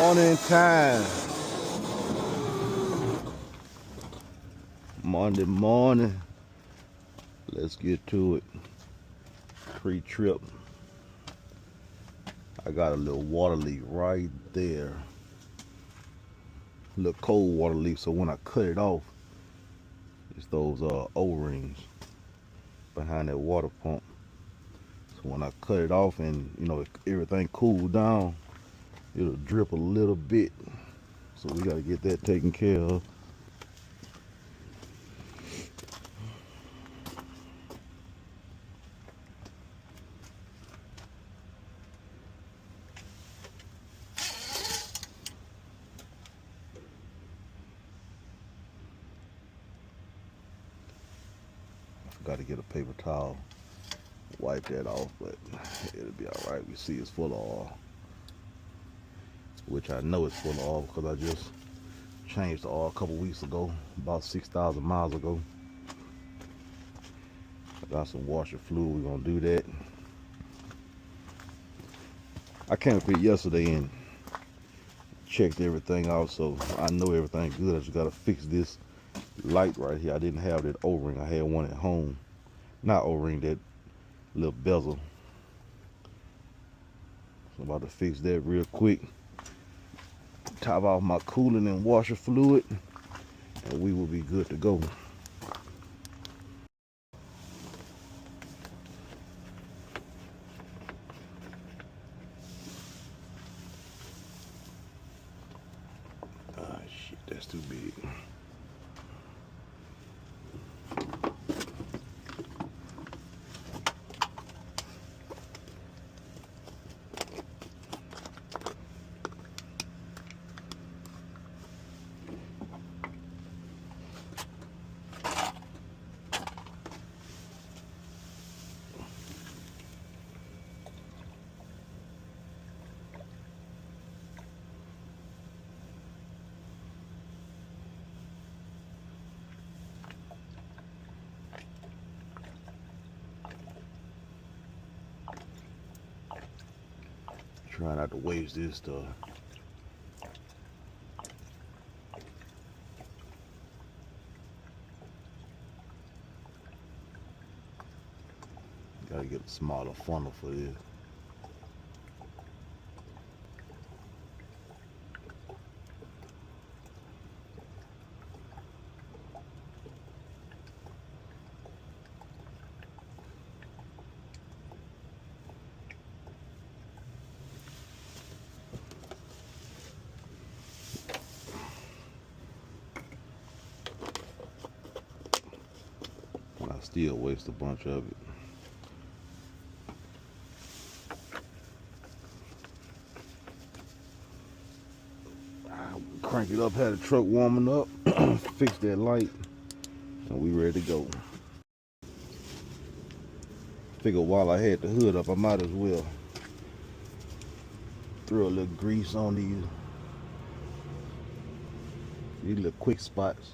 Morning time. Monday morning. Let's get to it. Pre-trip. I got a little water leak right there. A little cold water leak, so when I cut it off, it's those O-rings behind that water pump. So when I cut it off and everything cooled down, it'll drip a little bit. So we gotta get that taken care of. Got to get a paper towel, wipe that off, but it'll be all right. We see it's full of oil, which I know it's full of oil because I just changed the oil a couple weeks ago, about 6,000 miles ago. I got some washer fluid. We're gonna do that. I came up here yesterday and checked everything out, so I know everything good. I just gotta fix this light right here. I didn't have that O-ring. I had one at home. Not O-ring, that little bezel. So I'm about to fix that real quick. Top off my coolant and washer fluid, and we will be good to go. Ah, shit, that's too big. Try not to waste this stuff. Gotta get a smaller funnel for this. I still waste a bunch of it. Crank it up, had the truck warming up, fix that light, and we ready to go. Figured while I had the hood up, I might as well throw a little grease on these little quick spots.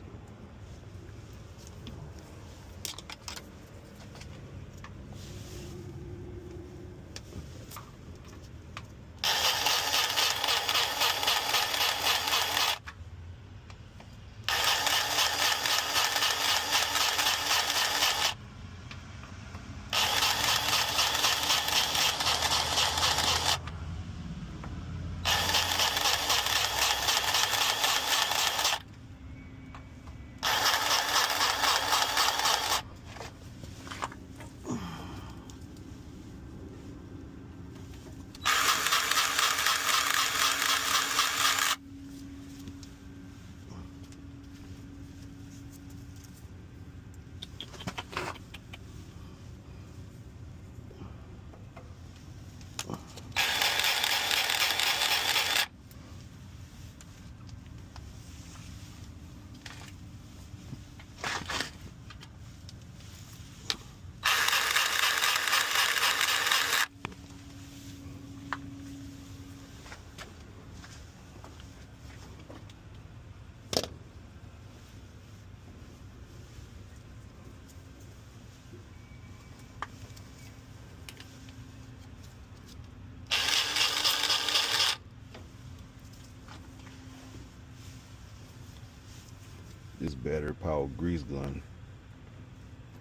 This battery powered grease gun.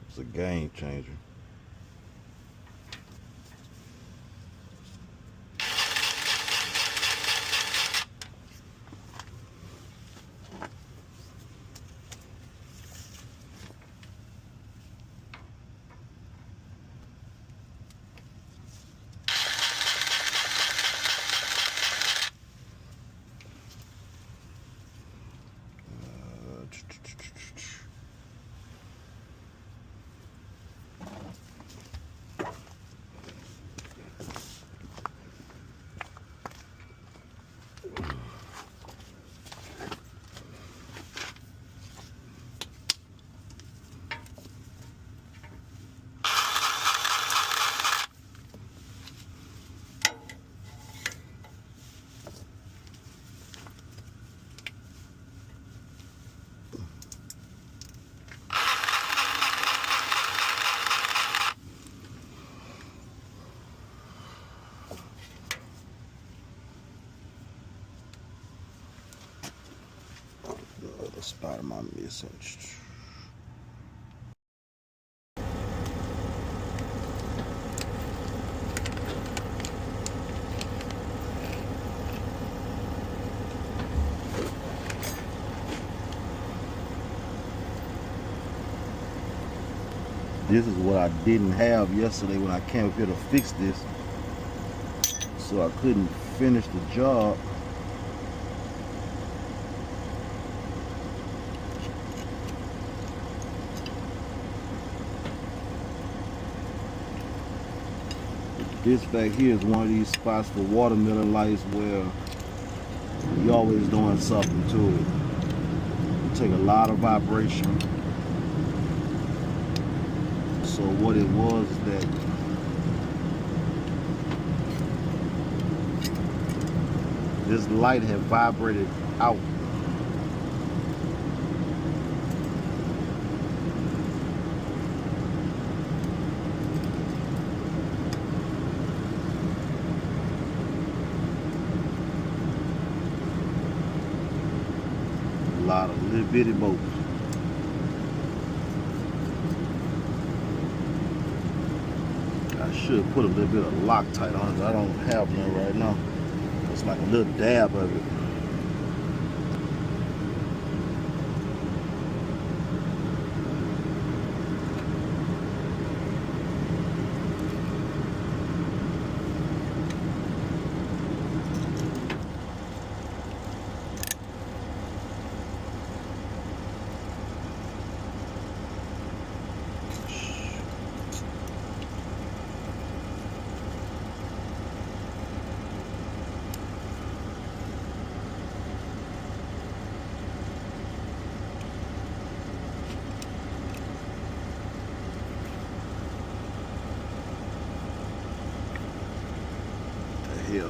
It's a game changer. The other spot am I missing? This is what I didn't have yesterday when I came up here to fix this, so I couldn't finish the job. This back here is one of these spots for watermelon lights where you're always doing something to it. You take a lot of vibration. So what it was is that this light had vibrated out. A lot of little bitty bolts. I should put a little bit of Loctite on it. I don't have none right now. It's like a little dab of it. Here.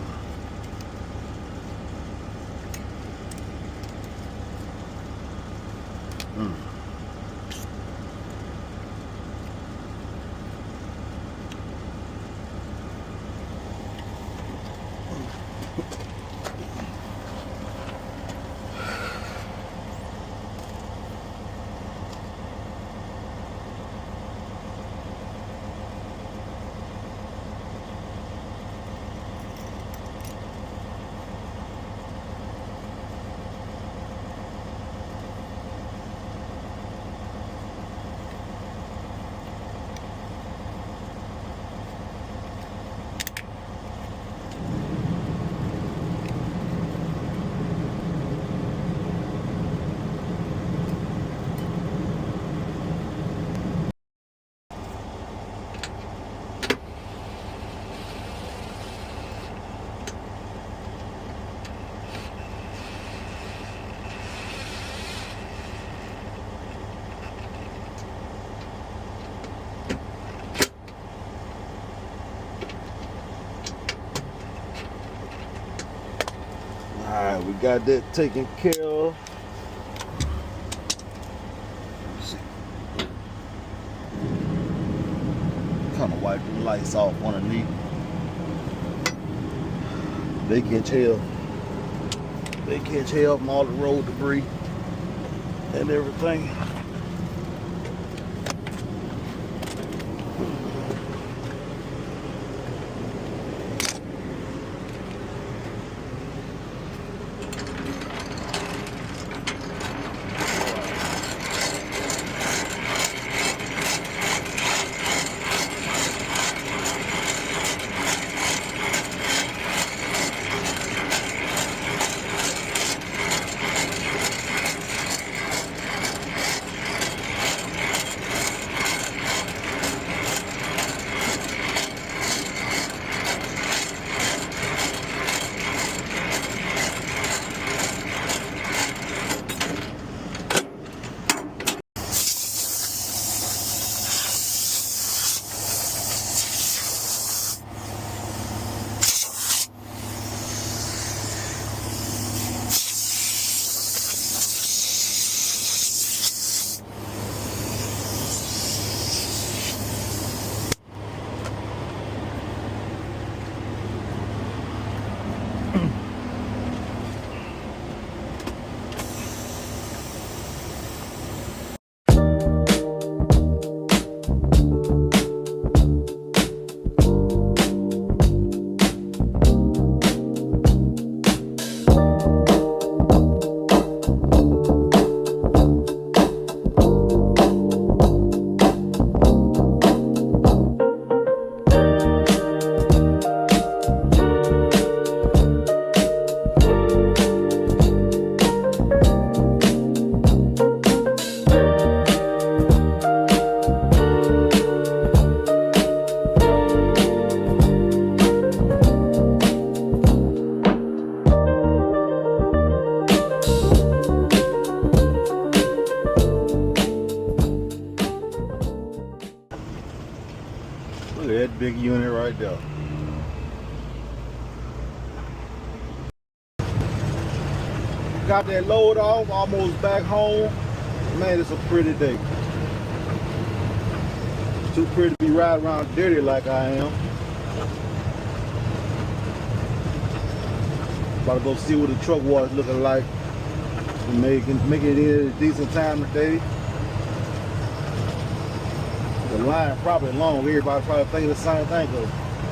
Alright, we got that taken care of. Let's see. Kind of wipe the lights off underneath. They catch hell. They catch hell from all the road debris. and everything. Look at that big unit right there. Got that load off, almost back home. Man, it's a pretty day. Too pretty to be riding around dirty like I am. About to go see what the truck water's looking like. Make it in a decent time today. The line probably long. Everybody probably thinking the same thing, because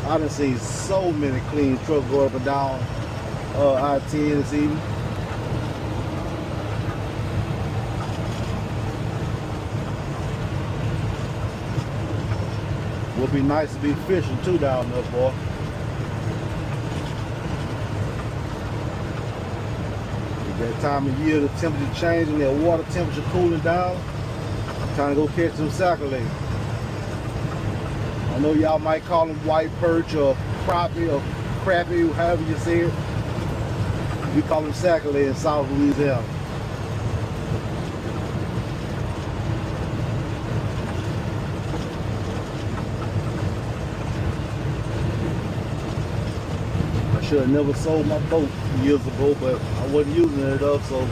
I done seen so many clean trucks go up and down I-10 this evening. Would be nice to be fishing too down there, boy. At that time of year, the temperature changing, that water temperature cooling down. Trying to go catch some sac-a-lait. I know y'all might call them white perch or crappie or crappie, however you say it. We call them sac-a-lait in South Louisiana. I should have never sold my boat years ago, but I wasn't using it up, so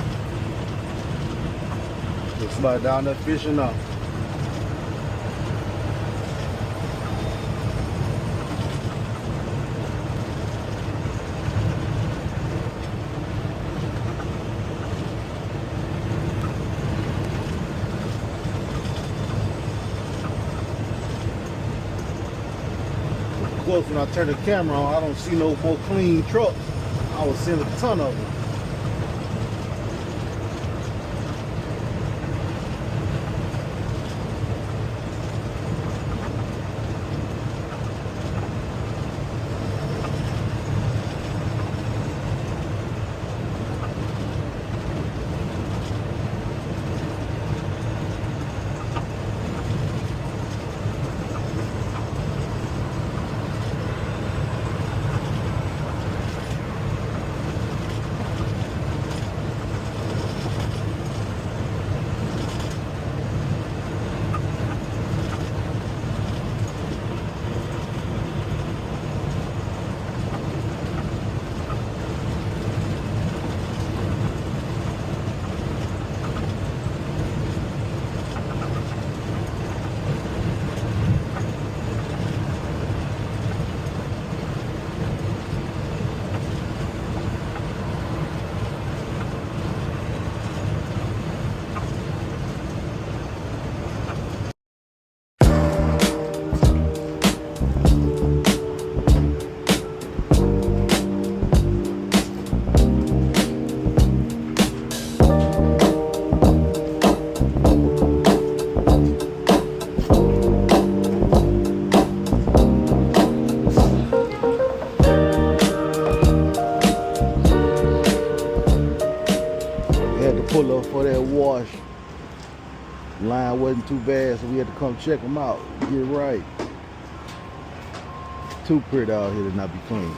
there's somebody down there fishing now. Of course, when I turn the camera on, I don't see no more clean trucks. I was seeing a ton of them. pull up for that wash. Line wasn't too bad, so we had to come check them out. Get it right. Too pretty out here to not be clean.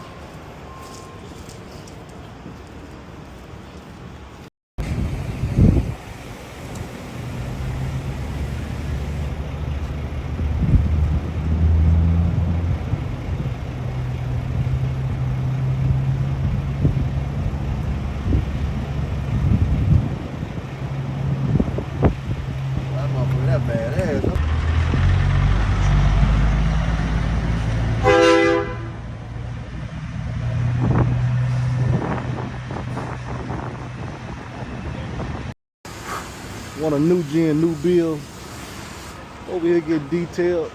That bad ass. Want a new gen, new build. Over here get detailed.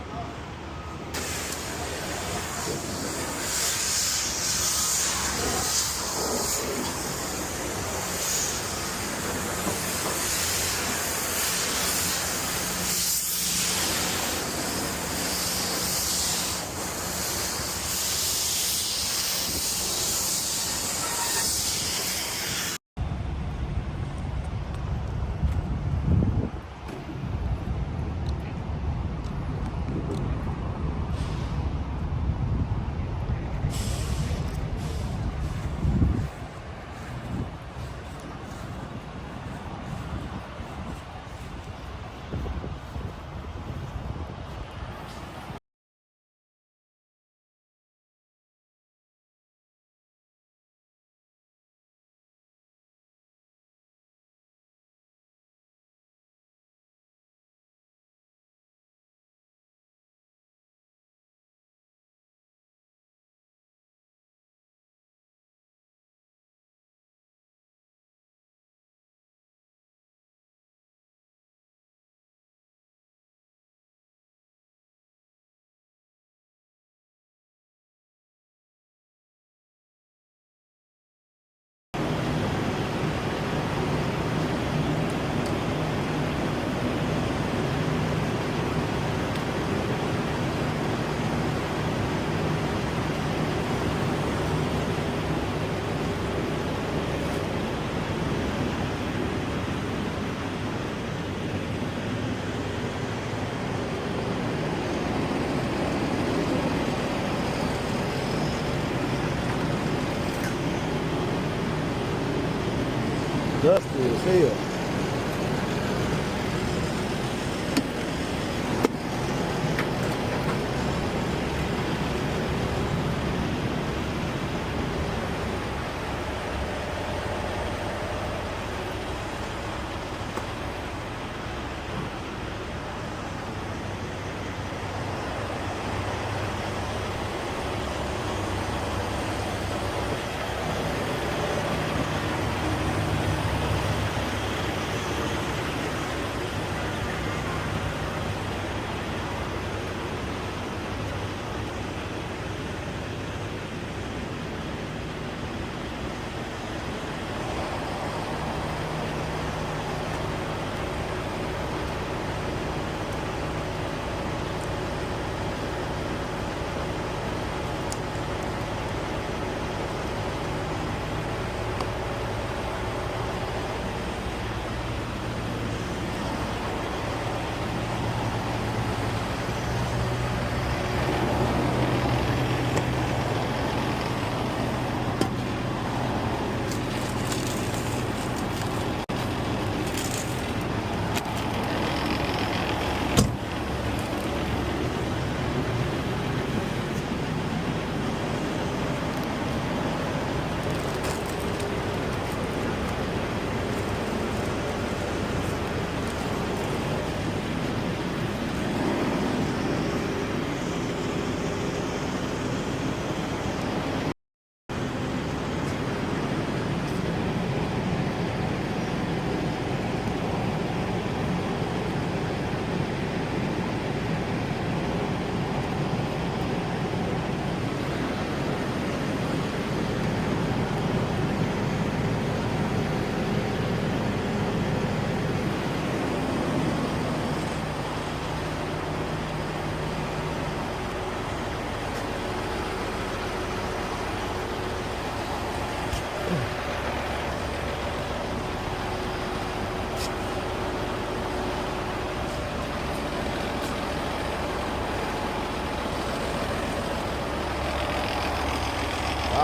Dusty as hell.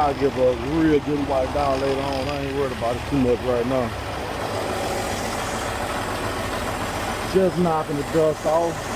I'll give a real good wipe down later on. I ain't worried about it too much right now. Just knocking the dust off.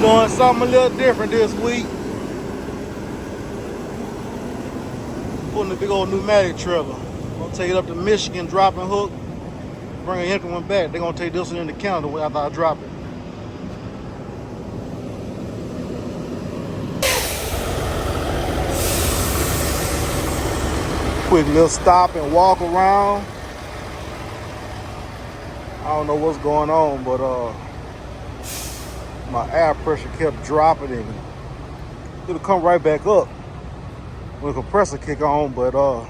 Doing something a little different this week. Putting a big old pneumatic trailer. Gonna take it up to Michigan, dropping hook, bring an empty one back. They're gonna take this one into Canada after I drop it. Quick little stop and walk around. I don't know what's going on, but my air pressure kept dropping and it'll come right back up when the compressor kick on, but I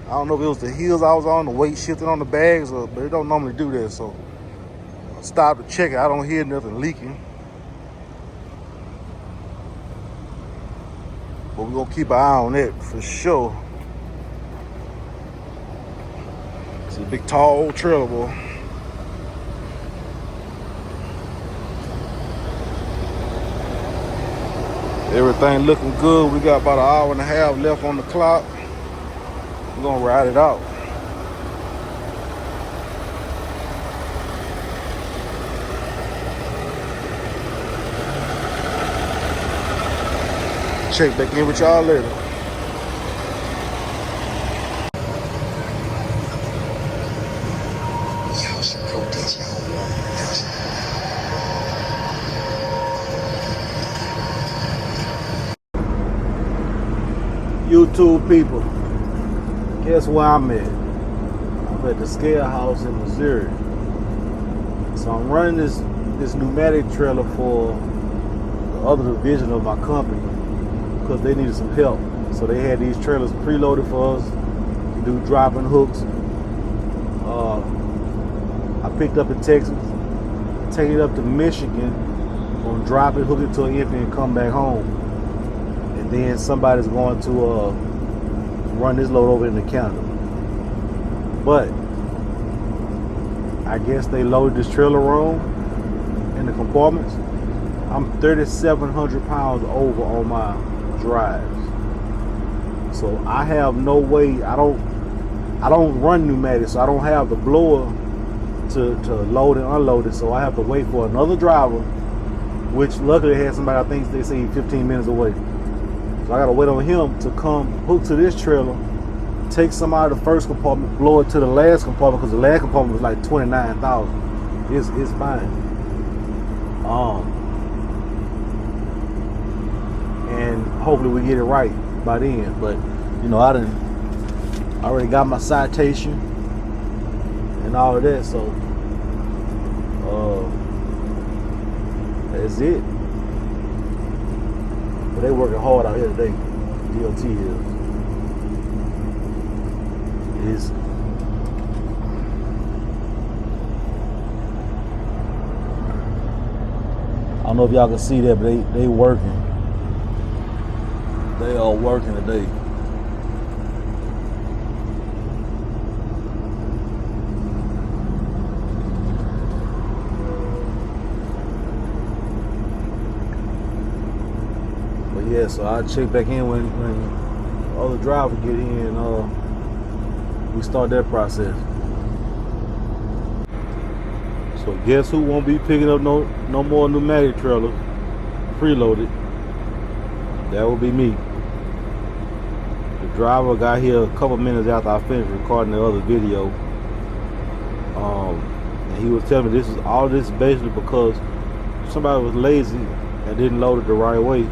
don't know if it was the heels I was on, the weight shifting on the bags, but it don't normally do that, so I stopped to check it. I don't hear nothing leaking. But we're gonna keep an eye on that for sure. It's a big tall old trailer, boy. Everything looking good. We got about an hour and a half left on the clock. We're gonna ride it out. Check back in with y'all later. YouTube people, guess where I'm at? I'm at the Scale House in Missouri. So I'm running this pneumatic trailer for the other division of my company because they needed some help. So they had these trailers preloaded for us to do dropping hooks. I picked up in Texas, take it up to Michigan, gonna drop it, hook it to an empty, and come back home. And then somebody's going to run this load over into Canada. But I guess they loaded this trailer wrong in the compartments. I'm 3,700 pounds over on my drives. So I have no way, I don't run pneumatics, so I don't have the blower to load and unload it. So I have to wait for another driver, which luckily had somebody, I think they say 15 minutes away. So I gotta wait on him to come hook to this trailer, take some out of the first compartment, blow it to the last compartment, because the last compartment was like 29,000. It's fine. And hopefully we get it right by then. But you know, I already got my citation and all of that, so that's it. But they working hard out here today. DOT is. I don't know if y'all can see that, but they working. They are working today. But yeah, so I'll check back in when other drivers get in. We start that process. So guess who won't be picking up no more pneumatic trailers preloaded? That will be me. The driver got here a couple minutes after I finished recording the other video. And he was telling me all this basically because somebody was lazy and didn't load it the right way.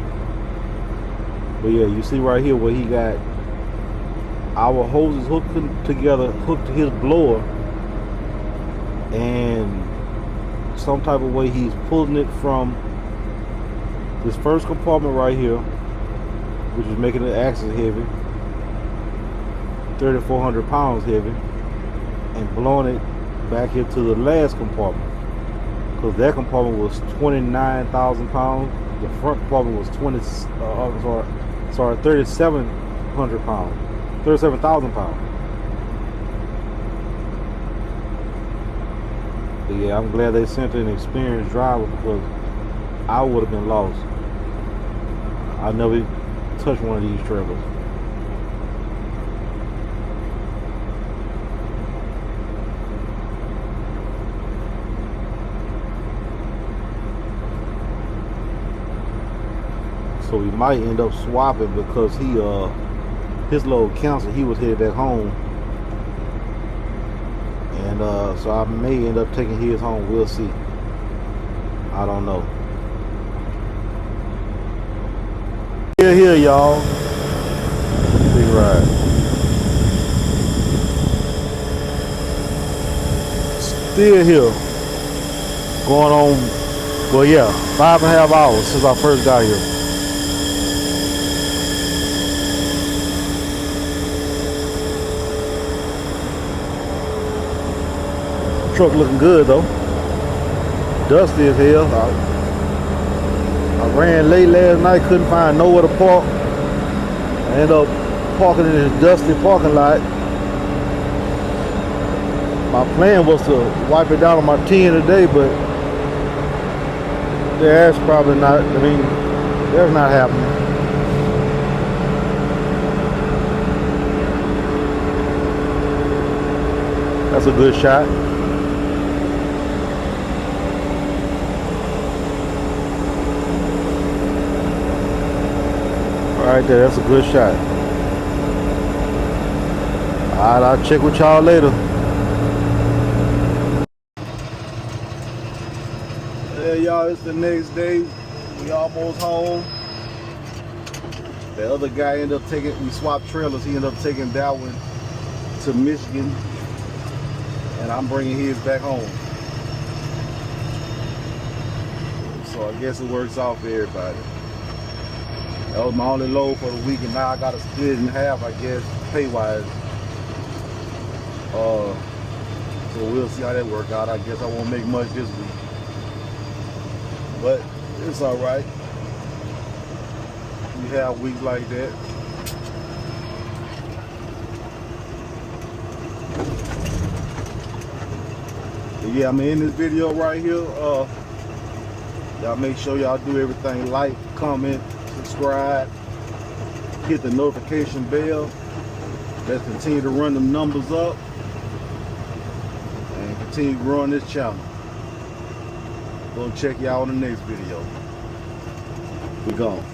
But yeah, you see right here where he got our hoses hooked to his blower, and some type of way he's pulling it from this first compartment right here, which is making the axle heavy, 3,400 pounds heavy, and blowing it back into the last compartment, because that compartment was 29,000 pounds. The front compartment was 3,700 pounds, 37,000 pounds. But yeah, I'm glad they sent an experienced driver, because I would have been lost. I never touched one of these trailers. So we might end up swapping, because his load canceled. He was headed back home, and so I may end up taking his home. We'll see. I don't know. Here, y'all. Big ride. Still here. Going on, well, yeah, 5.5 hours since I first got here. Truck looking good though. Dusty as hell. I ran late last night, couldn't find nowhere to park. I ended up parking in this dusty parking lot. My plan was to wipe it down on my 10 today, but that's probably not, that's not happening. That's a good shot. Right there, that's a good shot. Alright, I'll check with y'all later. Yeah, y'all, it's the next day. We almost home. The other guy ended up we swapped trailers. He ended up taking that one to Michigan, and I'm bringing his back home. So I guess it works out for everybody. That was my only load for the week, and now I got to split it in half, I guess, pay-wise. So we'll see how that works out. I guess I won't make much this week, but it's all right. We have weeks like that. But yeah, I'm in this video right here. Y'all make sure y'all do everything, like, comment, subscribe, hit the notification bell. Let's continue to run them numbers up and continue growing this channel. Gonna check y'all in the next video. We gone.